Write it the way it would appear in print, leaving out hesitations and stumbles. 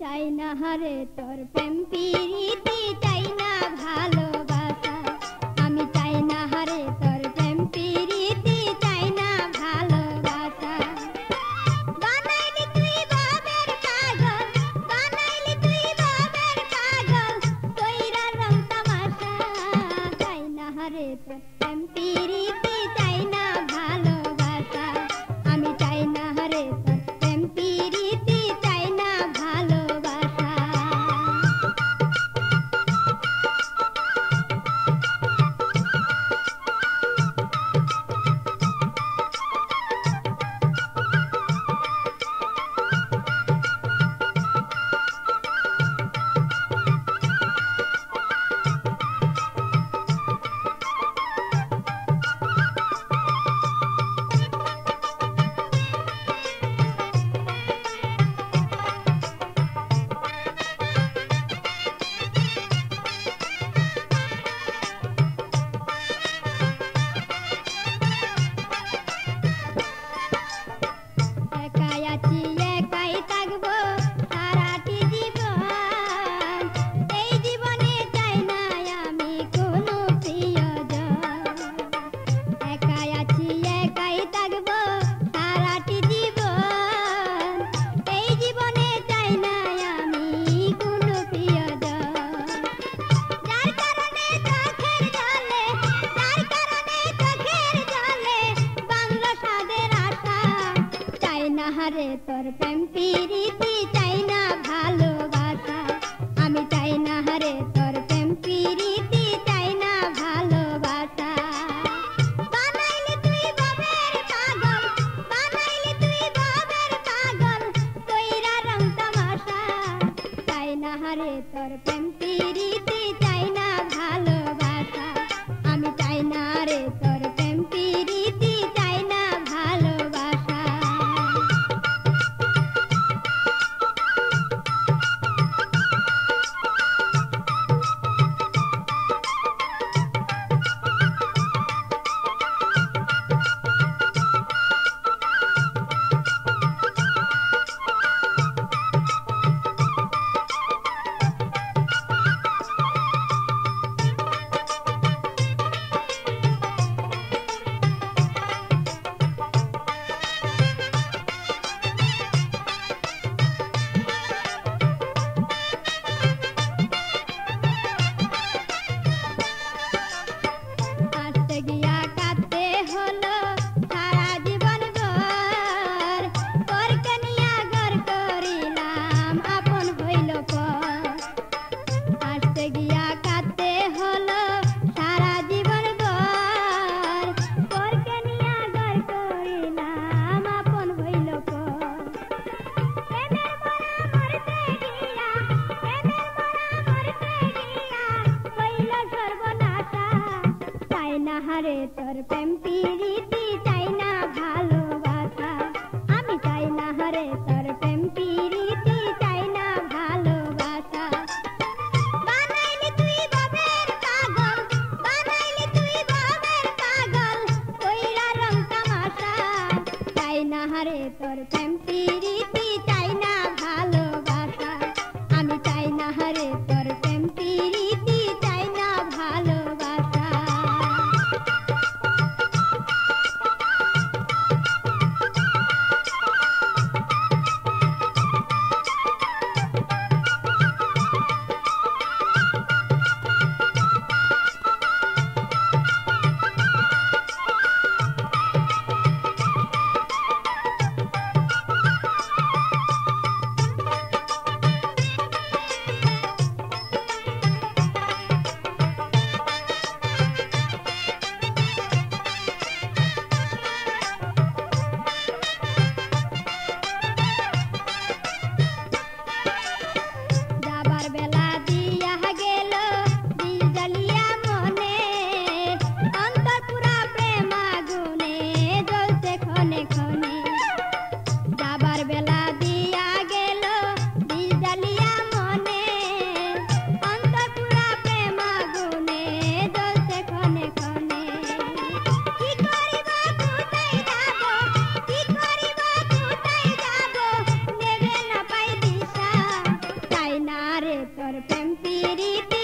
চাই না হারে তোর প্রেম প্রীতি, চাই না ভালোবাসা। আমি চাই না হারে তোর প্রেম প্রীতি, চাই না ভালোবাসা। বানাইলি তুই বাবের পাগল, বানাইলি তুই বাবের পাগল, কইরা রং তামাশা। চাই না হারে তোর প্রেম প্রীতি, চাই না ভালোবাসা। আমি চাই না হারে তোর প্রেম প্রীতি, চাই না ভালোবাসা। একাই আছি একাই থাকবো সারাটি জীবন, এই জীবনে চাই না আমি কোনো প্রিয়জন। একাই আছি একাই থাকবো সারাটি জীবন, এই জীবনে চাই না আমি কোনো প্রিয়জন। যার কারণে চোখের জলে, যার কারণে চোখের জলে বাংলা সাদের আশা। চাই না হারে তোর প্রেম প্রীতি, চাই না ভালোবাসা। আমি চাই না হারে তোর প্রেম প্রীতি, চাই না ভালোবাসা। বানাইলি তুই বাবের পাগল, বানাইলি তুই বাবের পাগল, কইরা রং তামাশা। চাই না হারে তোর প্রেম প্রীতি, চাই না ভালোবাসা। আমি চাই না রে তোর প্রেম প্রীতি, চাই না ভালোবাসা। আসতে গিয়া কাঁদতে হলো সারা জীবন ভর, পরকে নিয়া ঘর করিলাম আপন হইল পর। আসতে গিয়া কাঁদতে হলো সারা জীবন ভর, পরকে নিয়া ঘর করিলাম আপন হইল পর। প্রেমের মরা মরতে গিয়া, প্রেমের মরা মরতে গিয়া হইল সর্বনাশা। চাই না হারে তোর প্রেম প্রীতি, চাই না ভালোবাসা। আমি চাই না হারে তোর প্রেম প্রীতি, চাই না ভালোবাসা। বানাইলি তুই বাবের পাগল, বানাইলি তুই বাবের পাগল, কইরা রং তামাশা। চাই না হারে তোর প্রেম প্রীতি, চাই না ভালোবাসা। আমি চাই না হারে তোর প্রেম প্রীতি, চাই না ভালোবাসা। তোর প্রেম প্রীতি